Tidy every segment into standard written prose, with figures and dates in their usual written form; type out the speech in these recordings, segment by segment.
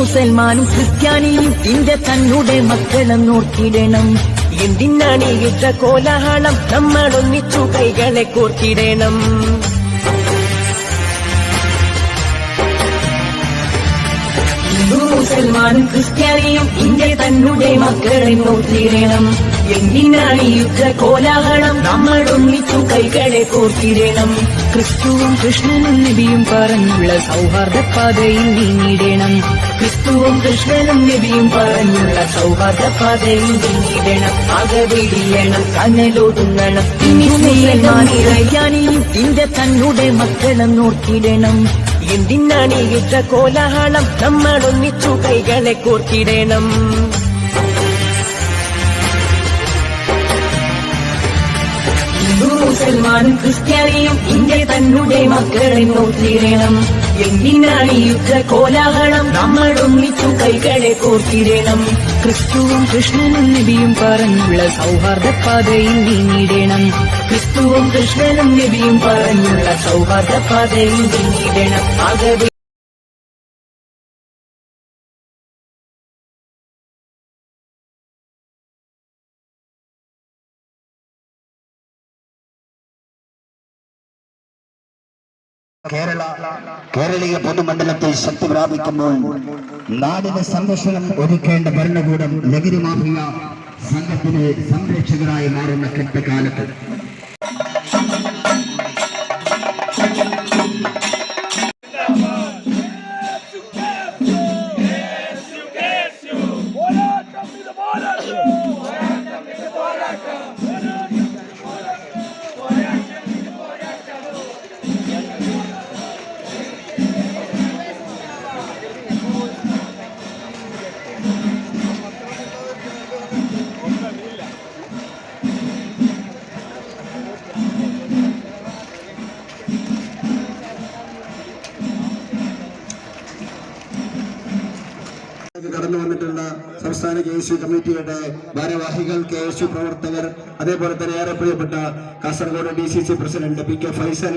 മുസൽമാനും ക്രിസ്ത്യാനിയും ഇന്ത്യ തന്നെ മക്കളെന്നോർത്തിടണം. എന്തിനാണ് യുദ്ധ കോലാഹലം, നമ്മളൊന്നിച്ചു കൈകളെ കോർത്തിടണം. മുസൽമാനും ക്രിസ്ത്യാനിയും ഇന്ത്യ തന്നെ മക്കളെന്നോർത്തിടണം. എന്തിനാണ് യുദ്ധ കോലാഹലം, നമ്മളൊന്നിച്ചു കൈകളെ കോർത്തിടണം. ക്രിസ്തുവും കൃഷ്ണനും നബിയും പറഞ്ഞുള്ള സൗഹാർദ്ദ പാതയിൽ നീങ്ങിടണം. ക്രിസ്തുവും കൃഷ്ണനും നബിയും പറഞ്ഞുള്ള സൗഹാർദ്ദ പാതയിൽ നീങ്ങിടണം. അകവിടിയണം, കനലൊതുങ്ങണം. ക്രിസ്ത്യാനിയും ഇന്ത്യ തന്നെ മക്കളെന്നോർത്തിടണം. എന്തിനാണ് യുദ്ധ കോലാഹലം, നമ്മളൊന്നിച്ചു കൈകളെ കോർത്തിടണം. മുസൽമാനും ക്രിസ്ത്യാനിയും ഇന്ത്യ തന്നെ മക്കളെന്നോർത്തിടണം. എന്തിനാണ് യുദ്ധ കോലാഹലം, നമ്മളൊന്നിച്ചു കൈകളെ കോർത്തിടണം. ക്രിസ്തുവും കൃഷ്ണനും നബിയും പറഞ്ഞുള്ള സൗഹാർദ്ദ പാതയിൽ നീങ്ങിടണം. ക്രിസ്തുവും കൃഷ്ണനും നബിയും പറഞ്ഞുള്ള സൗഹാർദ്ദ പാതയിൽ നീങ്ങിടണം. അകവി കേരളീയ പൊതുമണ്ഡലത്തിൽ ശക്തി പ്രാപിക്കുമ്പോൾ നാടിന് സംരക്ഷണം ഒരുക്കേണ്ട ഭരണകൂടം ലഹരി മാഫിയ സംഘത്തിന് സംരക്ഷകരായി മാറുന്ന കെട്ടകാലത്ത് കടന്നു വന്നിട്ടുള്ള സംസ്ഥാന KSU കമ്മിറ്റിയുടെ ഭാരവാഹികൾ, KSU പ്രവർത്തകർ, അതേപോലെ തന്നെ ഏറെ പ്രിയപ്പെട്ട Kasaragod DCC president PK Faisal,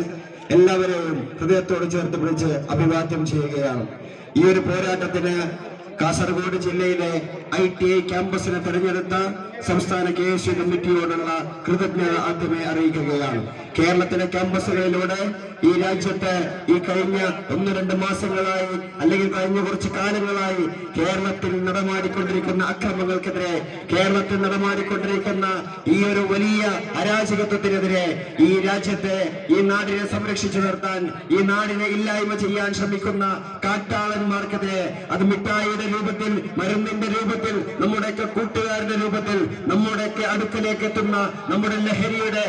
എല്ലാവരെയും ഹൃദയത്തോട് ചേർത്ത് പിടിച്ച് അഭിവാദ്യം ചെയ്യുകയാണ്. ഈ ഒരു പോരാട്ടത്തിന് കാസർഗോഡ് ജില്ലയിലെ ITI ക്യാമ്പസിനെ തെരഞ്ഞെടുത്ത സംസ്ഥാന KSU കമ്മിറ്റിയോടുള്ള കൃതജ്ഞത ആദ്യമേ അറിയിക്കുകയാണ്. കേരളത്തിലെ ക്യാമ്പസുകളിലൂടെ ഈ രാജ്യത്ത് ഈ കഴിഞ്ഞ 1-2 മാസങ്ങളായി അല്ലെങ്കിൽ കഴിഞ്ഞ കുറച്ച് കാലങ്ങളായി കേരളത്തിൽ നടമാടിക്കൊണ്ടിരിക്കുന്ന അക്രമങ്ങൾക്കെതിരെ, കേരളത്തിൽ നടമാടിക്കൊണ്ടിരിക്കുന്ന ഈ ഒരു വലിയ അരാജകത്വത്തിനെതിരെ, ഈ രാജ്യത്തെ, ഈ നാടിനെ സംരക്ഷിച്ചു നിർത്താൻ, ഈ നാടിനെ ഇല്ലായ്മ ചെയ്യാൻ ശ്രമിക്കുന്ന കാട്ടാളന്മാർക്കെതിരെ, അത് മിഠായിയുടെ രൂപത്തിൽ, മരുന്നിന്റെ രൂപത്തിൽ, നമ്മുടെയൊക്കെ കൂട്ടുകാരുടെ രൂപത്തിൽ, നമ്മുടെയൊക്കെ അടുക്കലേക്ക് എത്തുന്ന, നമ്മുടെ ലഹരിയുടെ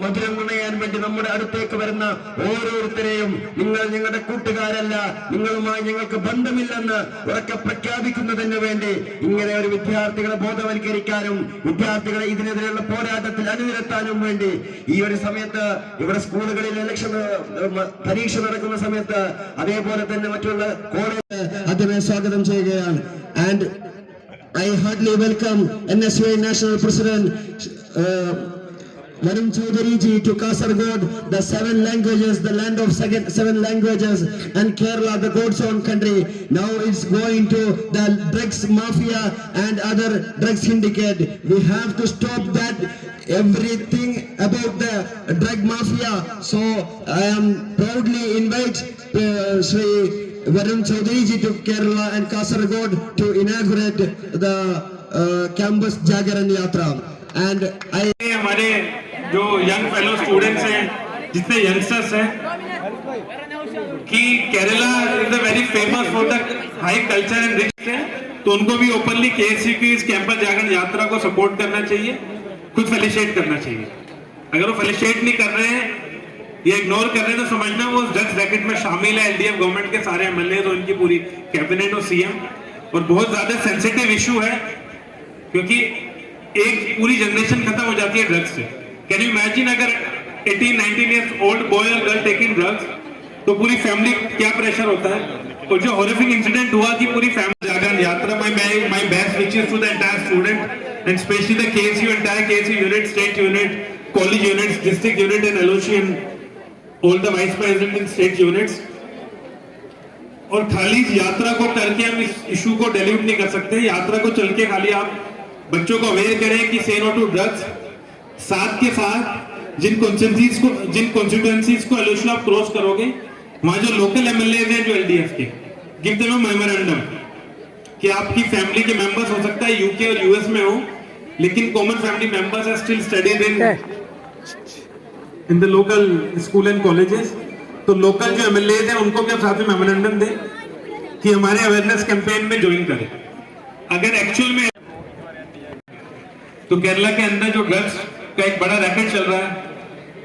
മധുരം നുണയാൻ വേണ്ടി നമ്മുടെ അടുത്തേക്ക് വരുന്ന ഓരോരുത്തരെയും നിങ്ങൾ ഞങ്ങളുടെ കൂട്ടുകാരല്ല, നിങ്ങളുമായി ഞങ്ങൾക്ക് ബന്ധമില്ലെന്ന് ഉറക്കെ പ്രഖ്യാപിക്കുന്നതിന് വേണ്ടി ഇങ്ങനെ ഒരു വിദ്യാർത്ഥികളെ ബോധവൽക്കരിക്കാനും വിദ്യാർത്ഥികളെ ഇതിനെതിരെയുള്ള പോരാട്ടത്തിൽ അണിനിരത്താനും വേണ്ടി ഈ ഒരു സമയത്ത് ഇവിടെ സ്കൂളുകളിൽ പരീക്ഷ നടക്കുന്ന സമയത്ത്, അതേപോലെ തന്നെ മറ്റുള്ള കോളേജ് അദ്ദേഹം സ്വാഗതം ചെയ്യുകയാണ്. And I heartily welcome NSY National President Varun Chaudhary ji to Kasaragod, the 7 languages, the land of 7 languages, and Kerala, the God's own country. Now it's going to the drugs mafia and other drugs syndicate. We have to stop that, everything about the drug mafia. So I am proudly invite Sri Varun Chaudhary ji to Kerala and Kasaragod to inaugurate the campus Jagaran Yatra. And हमारे जो young fellow students हैं, जितने youngsters हैं, कि Kerala is a very famous for the high culture and rich है, तो उनको भी ओपनली KSU की इस कैंपस जागरण यात्रा को सपोर्ट करना चाहिए, खुद फेलिसिटेट करना चाहिए. अगर वो फेलिसिटेट नहीं कर रहे हैं या इग्नोर कर रहे हैं तो समझना वो ड्रग्स रैकेट में शामिल है. LDF गवर्नमेंट के सारे MLA और उनकी पूरी कैबिनेट और CM, और बहुत ज्यादा सेंसिटिव इशू है क्योंकि एक पूरी जनरेशन खत्म हो जाती है ड्रग्स से. कैन यू इमेजिन अगर 18-19 इयर्स ओल्ड बॉय और गर्ल टेकिंग ड्रग्स, तो पूरी फैमिली क्या प्रेशर होता है. और जो हॉरिफिक इंसिडेंट हुआ कि पूरी फैमिली जागरण यात्रा, my best wishes to the entire student and especially the KSU, entire KSU unit, state unit, college units, district unit and LOC and all the vice president and state units. और खाली यात्रा को करके हम इस issue को delete नहीं कर सकते। यात्रा को चल के खाली आप बच्चों को अवेयर करें कि से नो टू ड्रग्स, साथ के साथ जिन कॉन्स्टिट्यूएंसीज को एलोशन आप क्रॉस करोगे, वहां जो लोकल एमएलए हैं जो एलडीएफ के, गिव देम अ मेमोरेंडम कि आपकी फैमिली के मेंबर्स हो सकता है यूके और यूएस में हो, लेकिन common family members are still studied in the local school and colleges. तो लोकल जो एमएलए हैं उनको भी आप साथ में मेमोरेंडम दें कि हमारे अवेयरनेस कैंपेन में ज्वाइन करें। अगर एक्चुअल में तो केरला के अंदर जो ड्रग्स का एक बड़ा रैकेट चल रहा है,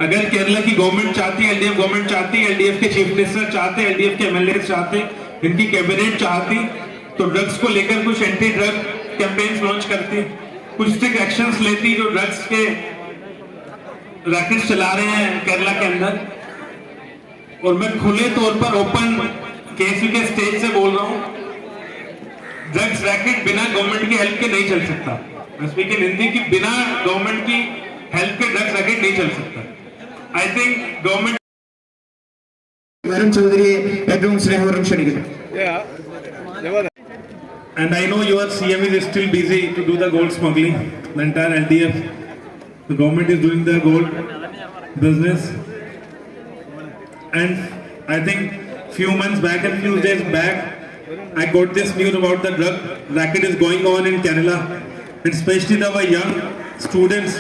अगर केरला की गवर्नमेंट चाहती है, एलडीएफ गवर्नमेंट चाहती है, एलडीएफ के चीफ मिनिस्टर चाहते, एलडीएफ के एमएलए चाहते, इनकी कैबिनेट चाहती, तो ड्रग्स को लेकर कुछ एंटी ड्रग कैंपेन्स लॉन्च करती, कुछ स्ट्रिक्ट एक्शंस लेती जो ड्रग्स के रैकेट्स चला रहे हैं केरला के अंदर। और मैं खुले तौर पर ओपन केएसयू के स्टेज से बोल रहा हूं, ड्रग्स रैकेट बिना गवर्नमेंट की हेल्प के नहीं चल सकता। मैं स्पीक इन हिंदी कि बिना गवर्नमेंट की हेल्प के ड्रग्स रैकेट नहीं चल सकता। आई थिंक गवर्नमेंट വരും ചൗധരിയെ ഏറ്റവും സ്നേഹപൂർവ്വം ക്ഷണിക്കുന്നു. And I know your CM is still busy to do the gold smuggling. The entire LTF, the government is doing the gold business. And I think few months back and few days back, I got this news about the drug racket is going on in Kerala. And especially our young students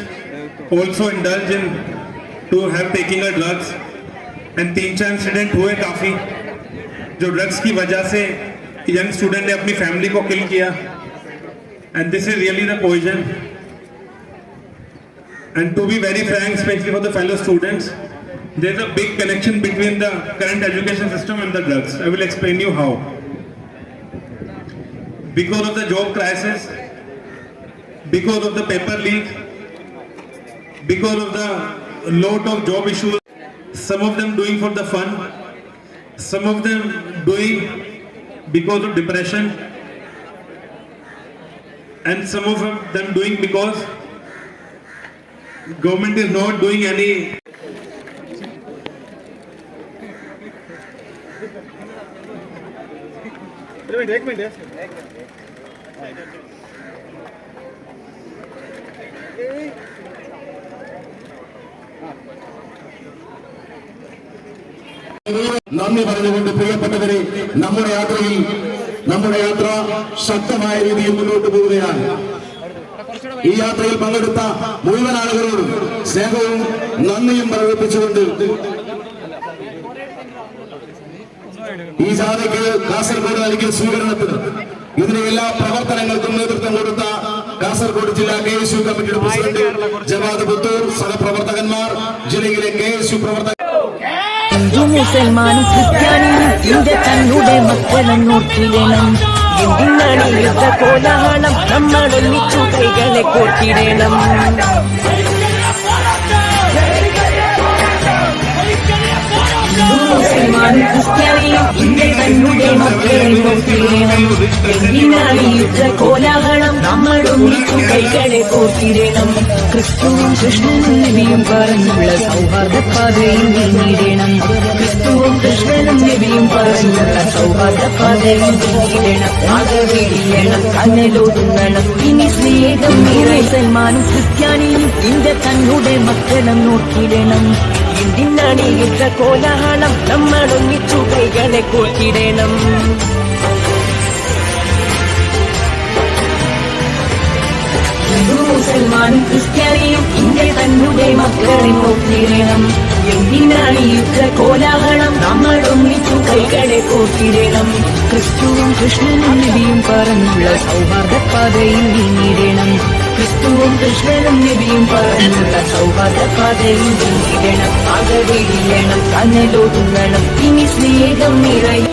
also indulge in to have taking a drugs. And 3-4 incident हुए काफी, जो drugs की वजह से young student ने अपनी family को kill किया। And this is really the poison. And to be very frank, specially for the fellow students, there is a big connection between the current education system and the drugs. I will explain you how. Because of the job crisis, because of the paper leak, because of the lot of job issues, some of them doing for the fun, some of them doing because of depression, and some of them doing because government is not doing any एक minute നന്ദി പറഞ്ഞുകൊണ്ട് പ്രിയപ്പെട്ടവരെ, നമ്മുടെ യാത്ര ശക്തമായ രീതിയിൽ മുന്നോട്ട് പോവുകയാണ്. ഈ യാത്രയിൽ പങ്കെടുത്ത മുഴുവൻ ആളുകളോടും സ്നേഹവും നന്ദിയും പ്രകടിപ്പിച്ചുകൊണ്ട് ഈ ജാഥയ്ക്ക് കാസർഗോഡ് നൽകിയ സ്വീകരണത്തിന്, ഇതിന് എല്ലാ പ്രവർത്തനങ്ങൾക്കും നേതൃത്വം കൊടുത്ത കാസർഗോഡ് ജില്ലാ KSU കമ്മിറ്റിയുടെ പ്രസിഡന്റ് ജവാദ് പുത്തൂർ, സഹപ്രവർത്തകന്മാർ, ജില്ലയിലെ KSU പ്രവർത്തകർ, ഹിന്ദു മുസൽമാനും ക്രിസ്ത്യാനിയും ഇന്ത്യ തന്നുടെ മക്കളും നോക്കിടണം. എന്തിനാണ് യുദ്ധ കോലാഹലം, നമ്മളൊന്നിച്ചു കൈകളെ കോർത്തിടണം. ഹിന്ദു മുസൽമാനും ക്രിസ്ത്യാനിയും ഇന്ത്യ തന്നുടെ മക്കളെ നോക്കിടണം. എന്തിനാണ് യുദ്ധ കോലാഹലം, നമ്മളൊന്നിച്ചു കൈകളെ കോർത്തിടണം. ക്രിസ്തുവും കൃഷ്ണനും നബിയും പറഞ്ഞുള്ള സൗഹാർദ്ദ പാതയിൽ നീങ്ങിടണം. ക്രിസ്തുവും കൃഷ്ണനും നബിയും പറഞ്ഞുള്ള സൗഹാർദ്ദ പാതയിൽ നീങ്ങിടണം. ആകവിടിയണം, കനലൊതുങ്ങണം. ഇനി സ്നേഹം മുസൽമാനും ക്രിസ്ത്യാനിയും ഇന്ത്യ തന്നുടെ മക്കളും നോക്കിടണം. എന്തിനാണ് യുദ്ധ കോലാഹലം, നമ്മളൊന്നിച്ചു കൈകളെ കോർത്തിടണം. ഹിന്ദു മുസൽമാനും ക്രിസ്ത്യാനിയും ഇന്ത്യ തന്നുടെ മക്കളെ നോക്കിടണം. എന്തിനാണ് യുദ്ധ കോലാഹലം, നമ്മളൊന്നിച്ചു കൈകളെ കോർത്തിടണം. ക്രിസ്തുവും കൃഷ്ണനും നബിയും പറഞ്ഞുള്ള സൗഹാർദ്ദ പാതയിൽ നീങ്ങിടണം. ക്രിസ്തുവും കൃഷ്ണനും നബിയും പറഞ്ഞുള്ള സൗഹാർദ്ദ പാതയിൽ നീങ്ങിടണം. ആകവിടിയണം, കനലൊതുങ്ങണം. ഇനി സ്നേഹം നിറയും.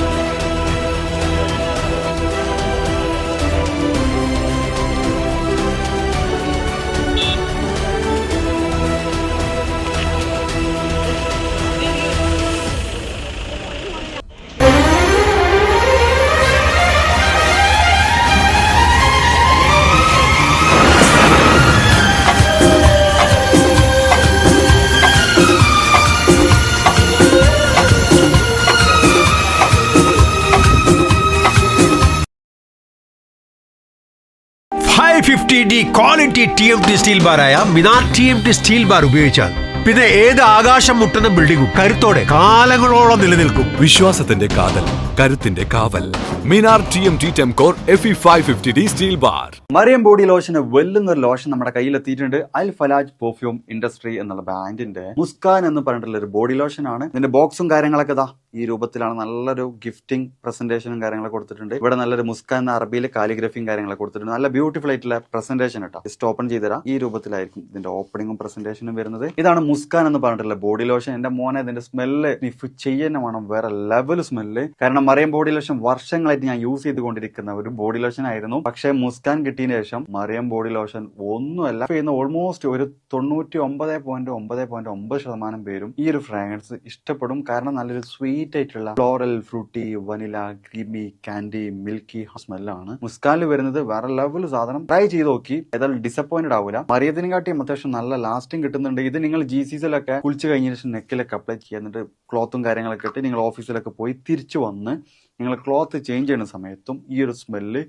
FTD ക്വാളിറ്റി TMT സ്റ്റീൽ ബാറായ മിനാർ TMT സ്റ്റീൽ ബാർ ഉപയോഗിച്ചാൽ പിന്നെ ഏത് ആകാശം മുട്ടുന്ന ബിൽഡിംഗും കരുത്തോടെ കാലങ്ങളോളം നിലനിൽക്കും. വിശ്വാസത്തിന്റെ കാതൽ, കരുത്തിന്റെ കാവൽ. Minar TMT Tempcore FE 550D steel bar. Mariyam body ലോഷന് വെല്ലുന്ന ഒരു ലോഷൻ നമ്മുടെ കയ്യിലെത്തിയിട്ടുണ്ട്. അൽ ഫലാജ് പെർഫ്യൂം ഇൻഡസ്ട്രി എന്നുള്ള ബ്രാൻഡിന്റെ മുസ്കാൻ എന്ന് പറഞ്ഞിട്ടുള്ള ഒരു ബോഡി ലോഷൻ ആണ്. ഇതിന്റെ ബോക്സും കാര്യങ്ങളൊക്കെ ഇതാ ഈ രൂപത്തിലാണ്. നല്ലൊരു ഗിഫ്റ്റിംഗ് പ്രസന്റേഷനും കാര്യങ്ങളൊക്കെ കൊടുത്തിട്ടുണ്ട്. ഇവിടെ നല്ലൊരു മുസ്കാൻ എന്ന അറബിയിലെ കാലിഗ്രഫിയും കാര്യങ്ങളൊക്കെ കൊടുത്തിട്ടുണ്ട്. നല്ല ബ്യൂട്ടിഫുൾ ആയിട്ടുള്ള പ്രസന്റേഷൻ കേട്ടോ. ജസ്റ്റ് ഓപ്പൺ ചെയ്തുതരാം. ഈ രൂപത്തിലായിരിക്കും ഇതിന്റെ ഓപ്പണിംഗും പ്രസന്റേഷനും വരുന്നത്. ഇതാണ് മുസ്കാൻ എന്ന് പറഞ്ഞിട്ടുള്ള ബോഡി ലോഷൻ. എന്റെ മോനെ ഇതിന്റെ സ്മെല്ല് സ്നിഫ് ചെയ്യുന്ന വേണം, വേറെ ലെവൽ സ്മെല്ല്. കാരണം മറിയം ബോഡി ലോഷൻ വർഷങ്ങളായിട്ട് ഞാൻ യൂസ് ചെയ്തുകൊണ്ടിരിക്കുന്ന ഒരു ബോഡി ലോഷൻ ആയിരുന്നു. പക്ഷെ മുസ്കാൻ കിട്ടിയതിനു ശേഷം മറിയം ബോഡി ലോഷൻ ഒന്നുമല്ല ചെയ്യുന്ന ഓൾമോസ്റ്റ് ഒരു 99.9% പേരും ഈ ഒരു ഫ്രാഗ്രൻസ് ഇഷ്ടപ്പെടും. കാരണം നല്ലൊരു സ്വീറ്റ് ആയിട്ടുള്ള floral, fruity, vanilla, creamy, candy, milky സ്മെല്ലാണ് മുസ്കാനിൽ വരുന്നത്. വേറെ ലെവൽ സാധനം. ട്രൈ ചെയ്ത് നോക്കി, ഏതായാലും ഡിസപ്പോയിന്റഡ് ആവില്ല. മറിയത്തിനും കാട്ടിയും അത്യാവശ്യം നല്ല ലാസ്റ്റിംഗ് കിട്ടുന്നുണ്ട്. ഇത് നിങ്ങൾ GCCയിലൊക്കെ കുളിച്ച് കഴിഞ്ഞ ശേഷം നെക്കിലൊക്കെ അപ്ലൈ ചെയ്യുക. എന്നിട്ട് ക്ലോത്തും കാര്യങ്ങളൊക്കെ ഇട്ട് നിങ്ങൾ ഓഫീസിലൊക്കെ പോയി തിരിച്ചു വന്ന് നിങ്ങൾ ക്ലോത്ത് ചേഞ്ച് ചെയ്യുന്ന സമയത്തും ഈ ഒരു സ്മെല്ല്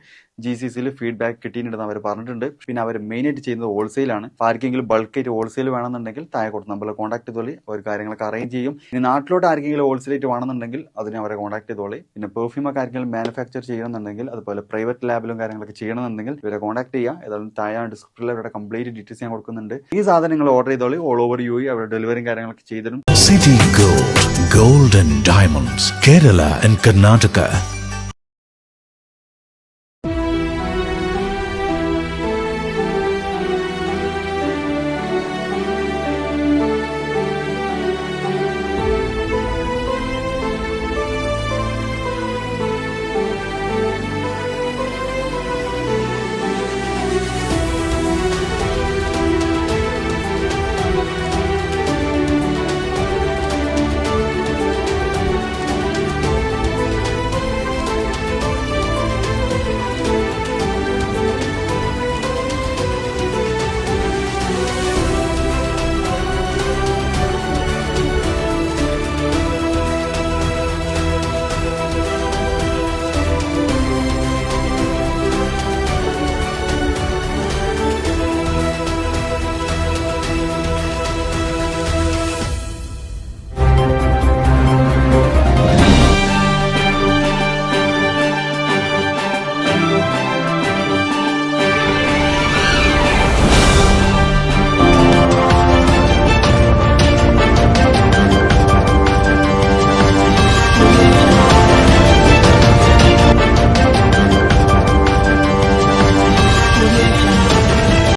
GCCയിൽ ഫീഡ്ബാക്ക് കിട്ടിയിട്ടുണ്ടെന്ന് അവർ പറഞ്ഞിട്ടുണ്ട്. പിന്നെ അവർ മെയിനായിട്ട് ചെയ്യുന്നത് ഹോൾസെയിലാണ്. ആർക്കെങ്കിലും ബൾക്കായിട്ട് ഹോൾസെയിൽ വേണമെന്നുണ്ടെങ്കിൽ താഴെ കൊടുത്ത് നമ്മളെ കോൺടാക്ട് ചെയ്തോളി. അവർ കാര്യങ്ങളൊക്കെ അറേഞ്ച് ചെയ്യും. ഇനി നാട്ടിലോട്ട് ആർക്കെങ്കിലും ഹോൾസെയിലായിട്ട് വേണമെന്നുണ്ടെങ്കിൽ അതിനെ അവരെ കോൺടാക്ട് ചെയ്തോളി. പിന്നെ പെർഫ്യൂമൊക്കെ ആർക്കെങ്കിലും മാനുഫാക്ചർ ചെയ്യണമെന്നുണ്ടെങ്കിൽ അതുപോലെ പ്രൈവറ്റ് ലാബിലും കാര്യങ്ങളൊക്കെ ചെയ്യണമെന്നുണ്ടെങ്കിൽ ഇവരെ കോൺടാക്ട് ചെയ്യുക. ഏതായാലും താഴെ ഡിസ്ക്രിപ്ഷനിൽ അവരുടെ കംപ്ലീറ്റ് ഡീറ്റെയിൽസ് ഞാൻ കൊടുക്കുന്നുണ്ട്. ഈ സാധനം നിങ്ങൾ ഓർഡർ ചെയ്തോളി. ഓൾ ഓവർ UAE അവരുടെ ഡെലിവറിയും കാര്യങ്ങളൊക്കെ ചെയ്തിടും. City Gold, Gold and Diamonds, Kerala and Karnataka.